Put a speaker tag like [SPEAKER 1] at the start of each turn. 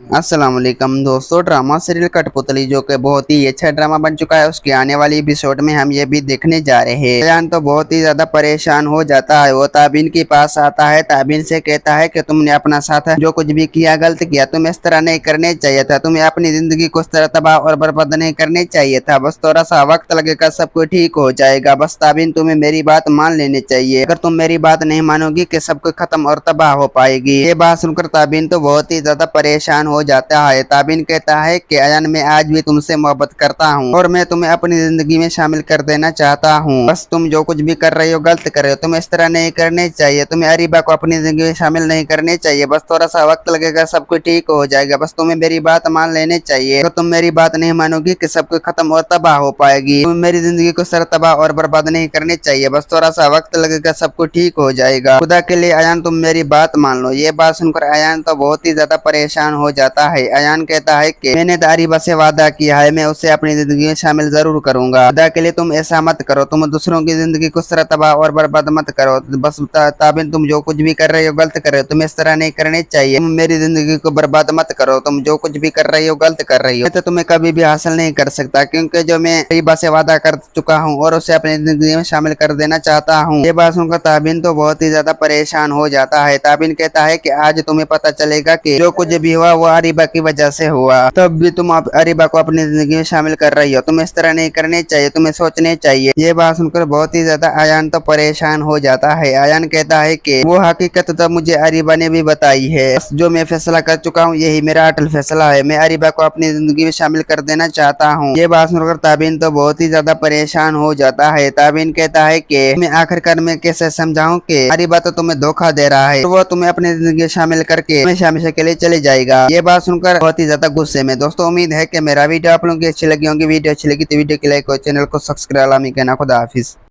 [SPEAKER 1] अस्सलाम वालेकुम दोस्तों, ड्रामा सीरियल कठपुतली जो कि बहुत ही अच्छा ड्रामा बन चुका है, उसके आने वाली एपिसोड में हम ये भी देखने जा रहे हैं। अयान तो बहुत ही ज्यादा परेशान हो जाता है। वो ताबिन के पास आता है, ताबिन से कहता है कि तुमने अपना साथ जो कुछ भी किया गलत किया, तुम्हें इस तरह नहीं करने चाहिए था, तुम्हें अपनी जिंदगी को इस तरह तबाह और बर्बाद नहीं करने चाहिए था, बस थोड़ा सा वक्त लगेगा, सब कुछ ठीक हो जाएगा। बस ताबिन तुम्हें मेरी बात मान लेनी चाहिए, अगर तुम मेरी बात नहीं मानोगी कि सब कुछ खत्म और तबाह हो पाएगी। ये बात सुनकर ताबिन तो बहुत ही ज्यादा परेशान हो जाता है। ताबिन कहता है कि अयान, मैं आज भी तुमसे मोहब्बत करता हूँ और मैं तुम्हें अपनी जिंदगी में शामिल कर देना चाहता हूँ। बस तुम जो कुछ भी कर रहे हो गलत कर रहे हो, तुम्हें इस तरह नहीं करने चाहिए, तुम्हें अरीबा को अपनी जिंदगी में शामिल नहीं करने चाहिए, बस थोड़ा सा वक्त लगेगा, सब कुछ ठीक हो जाएगा, बस तुम्हें मेरी बात मान लेने चाहिए। अगर तुम मेरी बात नहीं मानोगी कि सब कुछ खत्म और तबाह हो पाएगी, तुम्हें मेरी जिंदगी को सर तबाह और बर्बाद नहीं करने चाहिए, बस थोड़ा सा वक्त लगेगा, सब कुछ ठीक हो जाएगा। खुदा के लिए अयान, तुम मेरी बात मान लो। ये बात सुनकर अयान तो बहुत ही ज्यादा परेशान हो जाता है। अयान कहता है कि मैंने तो अरीबा से वादा किया है, मैं उसे अपनी जिंदगी में शामिल जरूर करूंगा। खुदा के लिए तुम ऐसा मत करो, तुम दूसरों की जिंदगी को तरह तबाह और बर्बाद मत करो। बस ताबिन, तुम जो कुछ भी कर रहे हो गलत कर रहे हो, तुम्हें इस तरह नहीं करनी चाहिए, तुम मेरी जिंदगी को बर्बाद मत करो, तुम जो कुछ भी कर रही हो गलत कर रही हो। मैं तो तुम्हें कभी भी हासिल नहीं कर सकता, क्योंकि जो मैं अरीबा से वादा कर चुका हूँ और उसे अपनी जिंदगी में शामिल कर देना चाहता हूँ। ये बात सुनकर ताबिन तो बहुत ही ज्यादा परेशान हो जाता है। ताबिन कहता है कि आज तुम्हें पता चलेगा कि जो कुछ भी हुआ वो अरीबा की वजह से हुआ, तब भी तुम अरीबा को अपनी जिंदगी में शामिल कर रही हो, तुम्हें इस तरह नहीं करने चाहिए, तुम्हें सोचने चाहिए। ये बात सुनकर बहुत ही ज्यादा अयान तो परेशान हो जाता है। अयान कहता है कि वो हकीकत तो मुझे अरीबा ने भी बताई है, जो मैं फैसला कर चुका हूँ यही मेरा अटल फैसला है, मैं अरीबा को अपनी जिंदगी में शामिल कर देना चाहता हूँ। ये बात सुनकर ताबिन तो बहुत ही ज्यादा परेशान हो जाता है। ताबिन कहता है कि मैं आखिरकार में कैसे समझाऊं कि अरीबा तो तुम्हें धोखा दे रहा है, तो वो तुम्हें अपनी जिंदगी में शामिल करके हमेशा हमेशा के लिए चले जाएगा। ये बात सुनकर बहुत ही ज्यादा गुस्से में। दोस्तों, उम्मीद है कि मेरा वीडियो आप लोगों की अच्छी लगी होगी। वीडियो अच्छी लगी तो वीडियो की लाइक और चैनल को सब्सक्राइब लामी कहना। खुदा हाफिज।